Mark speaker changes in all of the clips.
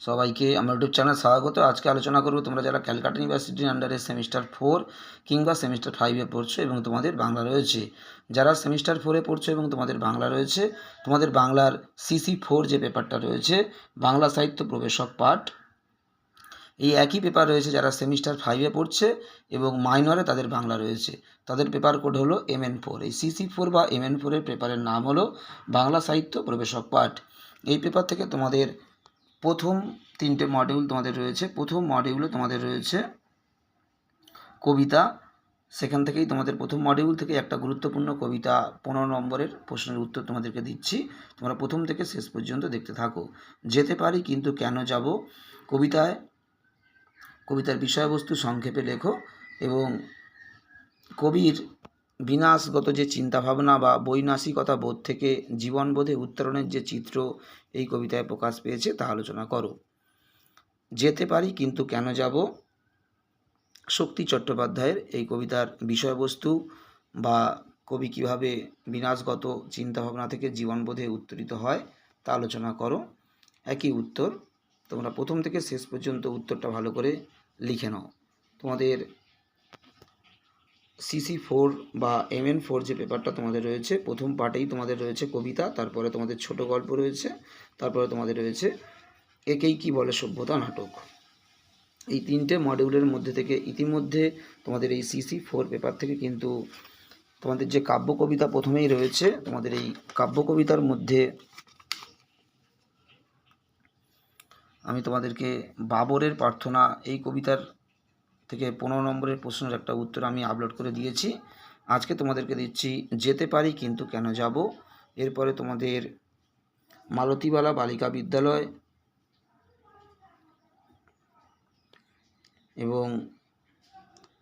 Speaker 1: সবাইকে আমার YouTube channel স্বাগত। আজকে আলোচনা করব তোমরা যারা ক্যালকাটা ইউনিভার্সিটির আন্ডারে সেমিস্টার 4 কিংবা সেমিস্টার 5 এ পড়ছো এবং তোমাদের বাংলা রয়েছে। যারা সেমিস্টার 4 এ পড়ছো এবং তোমাদের বাংলা রয়েছে, তোমাদের বাংলার সিসি 4 যে পেপারটা রয়েছে, বাংলা সাহিত্য প্রবেশক পাঠ, এই একই পেপার রয়েছে যারা সেমিস্টার 5 এ পড়ছে এবং মাইনরে তাদের বাংলা রয়েছে। তাদের পেপার কোড হলো MN4। এই সিসি 4 বা MN4 এর পেপারের নাম হলো বাংলা সাহিত্য প্রবেশক পাঠ। এই পেপার থেকে তোমাদের প্রথম 3টে মডিউল তোমাদের রয়েছে। প্রথম মডিউলে তোমাদের রয়েছে কবিতা। সেখান থেকেই তোমাদের প্রথম মডিউল থেকে একটা গুরুত্বপূর্ণ কবিতা 15 নম্বরের প্রশ্নের উত্তর তোমাদেরকে দিচ্ছি। তোমরা প্রথম থেকে শেষ পর্যন্ত দেখতে থাকো। যেতে পারি কিন্তু কেন যাব কবিতার বিষয়বস্তু সংক্ষেপে লেখো এবং কবির বিনাশগত যে চিন্তাভাবনা বা বৈনাশিকতা বোধ থেকে জীবনবোধে উত্তরণের যে চিত্র এই কবিতায় প্রকাশ পেয়েছে তা আলোচনা করো। যেতে পারি কিন্তু কেন যাব শক্তি চট্টোপাধ্যায়ের এই কবিতার বিষয়বস্তু বা কবি কীভাবে বিনাশগত চিন্তাভাবনা থেকে জীবনবোধে উত্তরিত হয় তা আলোচনা করো। একই উত্তর, তোমরা প্রথম থেকে শেষ পর্যন্ত উত্তরটা ভালো করে লিখে নাও। তোমাদের সিসি 4 বা MN4 যে পেপারটা তোমাদের রয়েছে, প্রথম পার্টেই তোমাদের রয়েছে কবিতা, তারপরে তোমাদের ছোট গল্প রয়েছে, তারপরে তোমাদের রয়েছে একেই কি বলে সভ্যতা নাটক। এই 3টে মডিউলের মধ্যে থেকে ইতিমধ্যে তোমাদের এই সিসি 4 পেপার থেকে কিন্তু তোমাদের যে কাব্য কবিতা প্রথমেই রয়েছে, তোমাদের এই কাব্য কবিতার মধ্যে আমি তোমাদেরকে বাবরের প্রার্থনা এই কবিতার থেকে 15 নম্বরের প্রশ্নের একটা উত্তর আমি আপলোড করে দিয়েছি। আজকে তোমাদেরকে দিচ্ছি যেতে পারি কিন্তু কেন যাব। এরপরে তোমাদের মালতীবালা বালিকা বিদ্যালয় এবং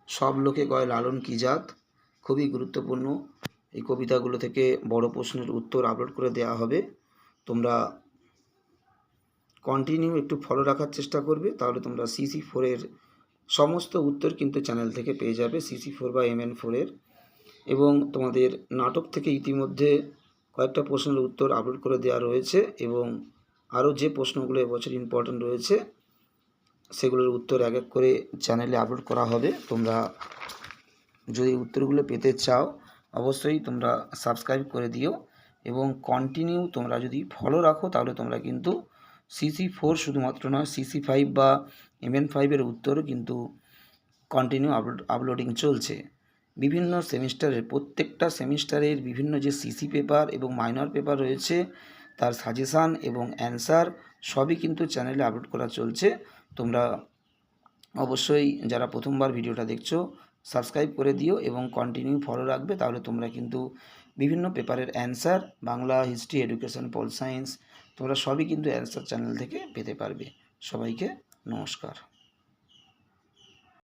Speaker 1: সব লোকে কয় লালন কি জাত, খুবই গুরুত্বপূর্ণ। এই কবিতাগুলো থেকে বড় প্রশ্নের উত্তর আপলোড করে দেওয়া হবে। তোমরা কন্টিনিউ একটু ফলো রাখার চেষ্টা করবে, তাহলে তোমরা সিসি 4 সমস্ত উত্তর কিন্তু চ্যানেল থেকে পেয়ে যাবে, সিসি 4 বা MN4 এবং তোমাদের নাটক থেকে ইতিমধ্যে কয়েকটা প্রশ্নের উত্তর আপলোড করে দেওয়া রয়েছে এবং আরও যে প্রশ্নগুলো এবছর ইম্পর্টেন্ট রয়েছে সেগুলোর উত্তর এক এক করে চ্যানেলে আপলোড করা হবে। তোমরা যদি উত্তরগুলো পেতে চাও অবশ্যই তোমরা সাবস্ক্রাইব করে দিও এবং কন্টিনিউ তোমরা যদি ফলো রাখো তাহলে তোমরা কিন্তু সিসি 4 শুধুমাত্র নয়, সিসি 5 বা MN5 উত্তরও কিন্তু কন্টিনিউ আপলোডিং চলছে। বিভিন্ন সেমিস্টারের প্রত্যেকটা সেমিস্টারের বিভিন্ন যে সিসি পেপার এবং মাইনর পেপার রয়েছে তার সাজেশান এবং অ্যান্সার সবই কিন্তু চ্যানেলে আপলোড করা চলছে। তোমরা অবশ্যই যারা প্রথমবার ভিডিওটা দেখছো সাবস্ক্রাইব করে দিও এবং কন্টিনিউ ফলো রাখবে, তাহলে তোমরা কিন্তু বিভিন্ন পেপারের answer, Bangla, history, education, pol science, তোমরা সবই কিন্তু অ্যান্সার চ্যানেল থেকে পেতে পারবে। সবাইকে নমস্কার।